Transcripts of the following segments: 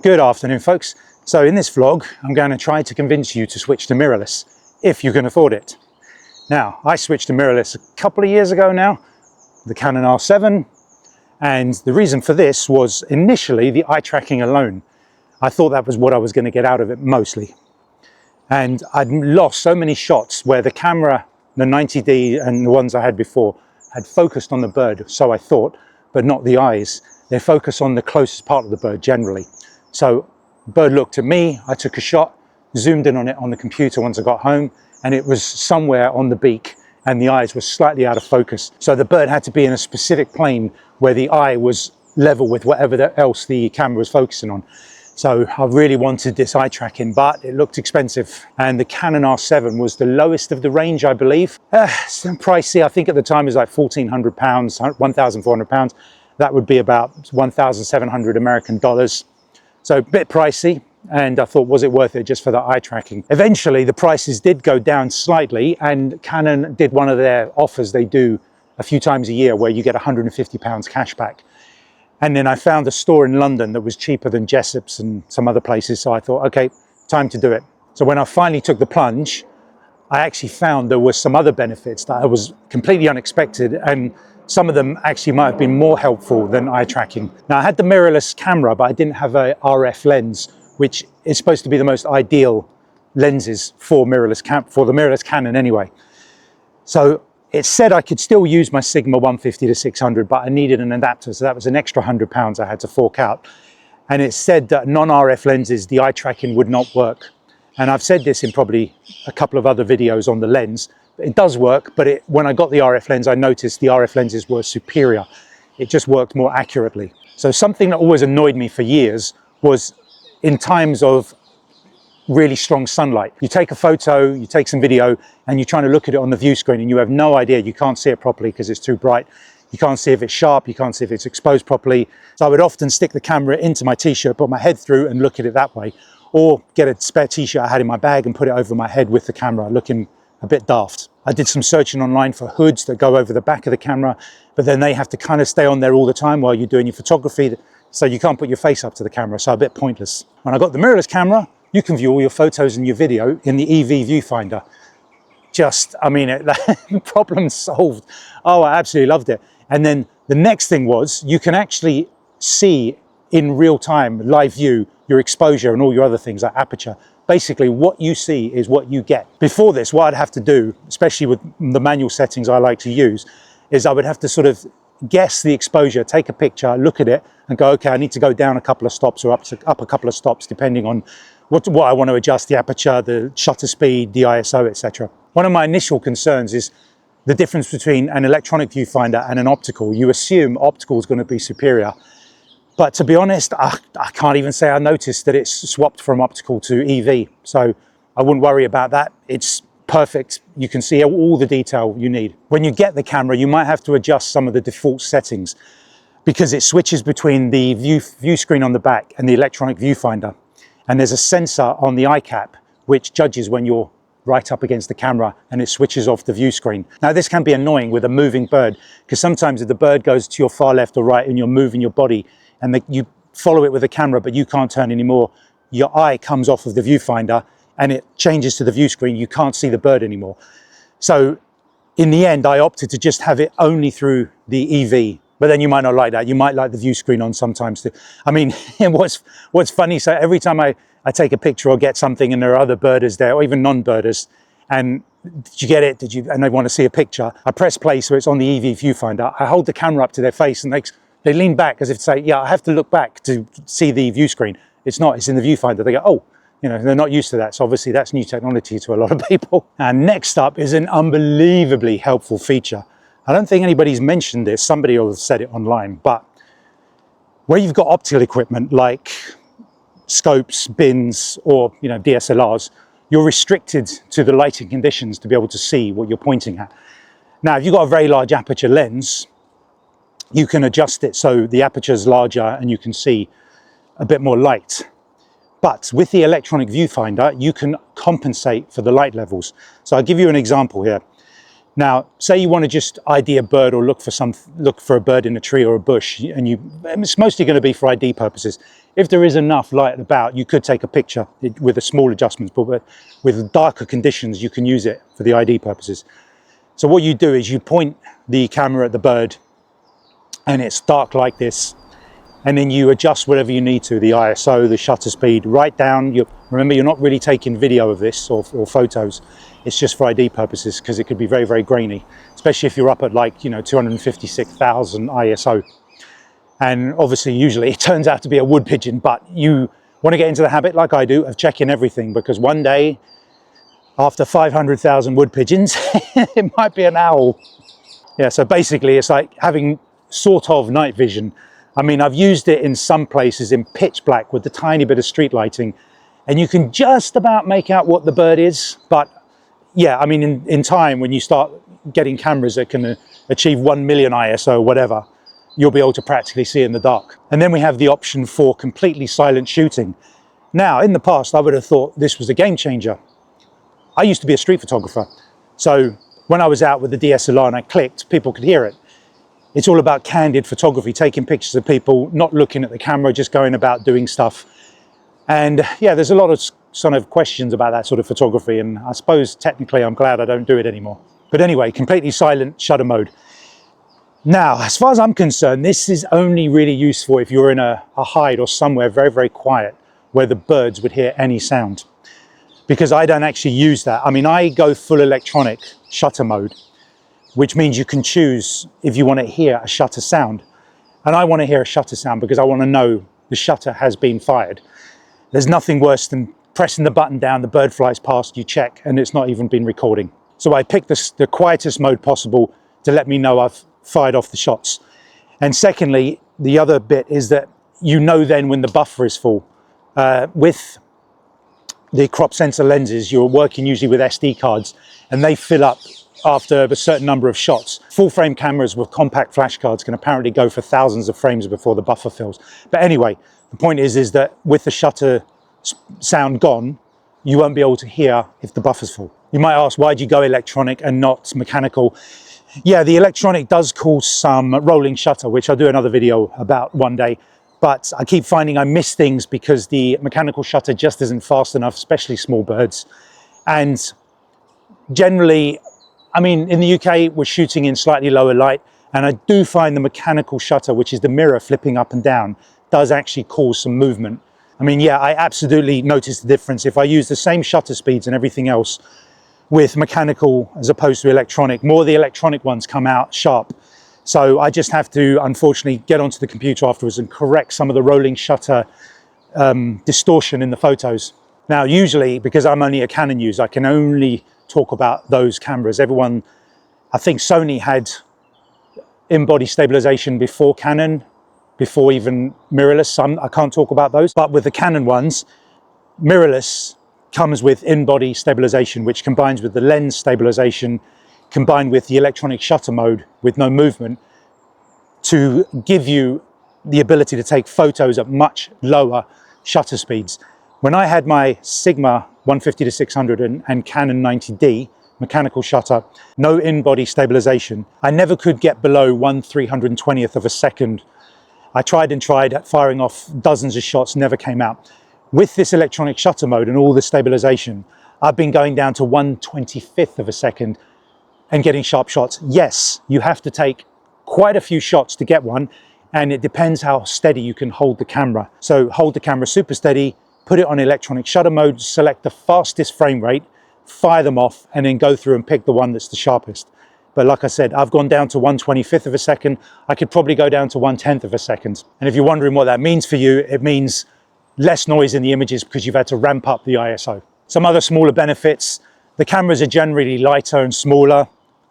Good afternoon, folks. So in this vlog, I'm going to try to convince you to switch to mirrorless, if you can afford it. Now, I switched to mirrorless a couple of years ago now, the Canon R7, and the reason for this was initially the eye tracking alone. I thought that was what I was going to get out of it mostly. And I'd lost so many shots where the camera, the 90D and the ones I had before, had focused on the bird, so I thought, but not the eyes. They focus on the closest part of the bird generally. So the bird looked at me, I took a shot, zoomed in on it on the computer once I got home, and it was somewhere on the beak and the eyes were slightly out of focus. So the bird had to be in a specific plane where the eye was level with whatever else the camera was focusing on. So I really wanted this eye tracking, but it looked expensive. And the Canon R7 was the lowest of the range, I believe. Some pricey, I think at the time it was like £1,400, £1,400. That would be about 1,700 American dollars. So a bit pricey, and I thought, was it worth it just for the eye tracking? Eventually, the prices did go down slightly, and Canon did one of their offers they do a few times a year where you get £150 cash back. And then I found a store in London that was cheaper than Jessop's and some other places, so I thought, okay, time to do it. So when I finally took the plunge, I actually found there were some other benefits that was completely unexpected, and some of them actually might have been more helpful than eye tracking. Now, I had the mirrorless camera, but I didn't have a RF lens, which is supposed to be the most ideal lenses for the mirrorless Canon anyway. So it said I could still use my Sigma 150 to 600, but I needed an adapter, so that was an extra £100 I had to fork out. And it said that non-RF lenses, the eye tracking would not work. And I've said this in probably a couple of other videos on the lens. It does work, but when I got the RF lens, I noticed the RF lenses were superior. It just worked more accurately. So something that always annoyed me for years was in times of really strong sunlight. You take a photo, you take some video, and you're trying to look at it on the view screen and you have no idea, you can't see it properly because it's too bright. You can't see if it's sharp, you can't see if it's exposed properly. So I would often stick the camera into my t-shirt, put my head through and look at it that way. Or get a spare t-shirt I had in my bag and put it over my head with the camera, looking a bit daft. I did some searching online for hoods that go over the back of the camera, but then they have to kind of stay on there all the time while you're doing your photography, so you can't put your face up to the camera, so a bit pointless. When I got the mirrorless camera, you can view all your photos and your video in the EV viewfinder. Problem solved. Oh, I absolutely loved it. And then the next thing was, you can actually see in real time, live view, your exposure and all your other things like aperture. Basically, what you see is what you get. Before this, what I'd have to do, especially with the manual settings I like to use, is I would have to sort of guess the exposure, take a picture, look at it and go, okay, I need to go down a couple of stops or up a couple of stops, depending on what I want to adjust, the aperture, the shutter speed, the ISO, etc. One of my initial concerns is the difference between an electronic viewfinder and an optical. You assume optical is going to be superior. But to be honest, I can't even say I noticed that it's swapped from optical to EV. So I wouldn't worry about that. It's perfect. You can see all the detail you need. When you get the camera, you might have to adjust some of the default settings because it switches between the view screen on the back and the electronic viewfinder. And there's a sensor on the eye cap which judges when you're right up against the camera and it switches off the view screen. Now this can be annoying with a moving bird because sometimes if the bird goes to your far left or right and you're moving your body and you follow it with the camera but you can't turn anymore, your eye comes off of the viewfinder and it changes to the view screen, you can't see the bird anymore. So in the end I opted to just have it only through the EV, but then you might not like that. You might like the view screen on sometimes too. I mean, what's funny, so every time I take a picture or get something and there are other birders there or even non-birders and did you get it? And they want to see a picture. I press play so it's on the EV viewfinder. I hold the camera up to their face and they lean back as if to say, yeah, I have to look back to see the view screen. It's not, it's in the viewfinder. They go, oh, you know, they're not used to that. So obviously that's new technology to a lot of people. And next up is an unbelievably helpful feature. I don't think anybody's mentioned this. Somebody will have said it online, but where you've got optical equipment like scopes, bins, or DSLRs, you're restricted to the lighting conditions to be able to see what you're pointing at. Now, if you've got a very large aperture lens, you can adjust it so the aperture is larger and you can see a bit more light. But with the electronic viewfinder, you can compensate for the light levels. So I'll give you an example here. Now, say you want to just ID a bird or look for a bird in a tree or a bush, and it's mostly going to be for ID purposes. if there is enough light about, you could take a picture with a small adjustments, but with darker conditions, you can use it for the ID purposes. So what you do is you point the camera at the bird and it's dark like this, and then you adjust whatever you need to, the ISO, the shutter speed, right down. Remember, you're not really taking video of this or photos. It's just for ID purposes, because it could be very, very grainy, especially if you're up at like, 256,000 ISO. And obviously, usually it turns out to be a wood pigeon, but you want to get into the habit, like I do, of checking everything, because one day, after 500,000 wood pigeons, it might be an owl. Yeah, so basically it's like having sort of night vision. I mean, I've used it in some places in pitch black with a tiny bit of street lighting, and you can just about make out what the bird is. But yeah, I mean, in time, when you start getting cameras that can achieve 1 million ISO, whatever, you'll be able to practically see in the dark. And then we have the option for completely silent shooting. Now, in the past, I would have thought this was a game changer. I used to be a street photographer. So when I was out with the DSLR and I clicked, people could hear it. It's all about candid photography, taking pictures of people, not looking at the camera, just going about doing stuff. And yeah, there's a lot of sort of questions about that sort of photography. And I suppose technically I'm glad I don't do it anymore. But anyway, completely silent shutter mode. Now, as far as I'm concerned, this is only really useful if you're in a hide or somewhere very, very quiet where the birds would hear any sound. Because I don't actually use that. I mean, I go full electronic shutter mode, which means you can choose if you want to hear a shutter sound. And I want to hear a shutter sound because I want to know the shutter has been fired. There's nothing worse than pressing the button down, the bird flies past, you check, and it's not even been recording. So I picked the quietest mode possible to let me know I've fired off the shots. And secondly, the other bit is that you know then when the buffer is full. With the crop sensor lenses, you're working usually with SD cards, and they fill up after a certain number of shots. Full frame cameras with compact flash cards can apparently go for thousands of frames before the buffer fills. But anyway, the point is that with the shutter sound gone, you won't be able to hear if the buffer's full. You might ask, why do you go electronic and not mechanical? Yeah, the electronic does cause some rolling shutter, which I'll do another video about one day. But I keep finding I miss things because the mechanical shutter just isn't fast enough, especially small birds. And generally, I mean, in the UK, we're shooting in slightly lower light, and I do find the mechanical shutter, which is the mirror flipping up and down, does actually cause some movement. I mean, yeah, I absolutely notice the difference. If I use the same shutter speeds and everything else with mechanical as opposed to electronic, more of the electronic ones come out sharp. So I just have to, unfortunately, get onto the computer afterwards and correct some of the rolling shutter distortion in the photos. Now, usually, because I'm only a Canon user, I can only talk about those cameras. Everyone, I think Sony had in-body stabilization before Canon, before even mirrorless. I can't talk about those. But with the Canon ones, mirrorless comes with in-body stabilization, which combines with the lens stabilization, combined with the electronic shutter mode with no movement, to give you the ability to take photos at much lower shutter speeds. When I had my Sigma 150-600 and Canon 90D mechanical shutter, no in-body stabilization, I never could get below 1/320th of a second. I tried and tried firing off dozens of shots, never came out. With this electronic shutter mode and all the stabilization, I've been going down to 1/25th of a second and getting sharp shots. Yes, you have to take quite a few shots to get one, and it depends how steady you can hold the camera. So hold the camera super steady, put it on electronic shutter mode, select the fastest frame rate, fire them off, and then go through and pick the one that's the sharpest. But like I said, I've gone down to 1/25th of a second. I could probably go down to 1/10th of a second. And if you're wondering what that means for you, it means less noise in the images because you've had to ramp up the ISO. Some other smaller benefits: the cameras are generally lighter and smaller,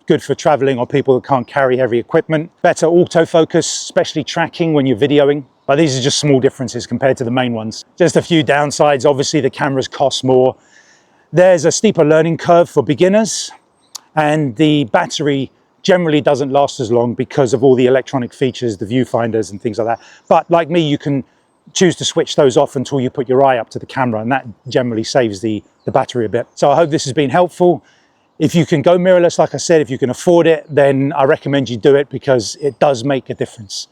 good for traveling or people that can't carry heavy equipment. Better autofocus, especially tracking when you're videoing. But these are just small differences compared to the main ones. Just a few downsides. Obviously, the cameras cost more. There's a steeper learning curve for beginners, and the battery generally doesn't last as long because of all the electronic features, the viewfinders and things like that. But like me, you can choose to switch those off until you put your eye up to the camera, and that generally saves the battery a bit. So I hope this has been helpful. If you can go mirrorless, like I said, if you can afford it, then I recommend you do it because it does make a difference.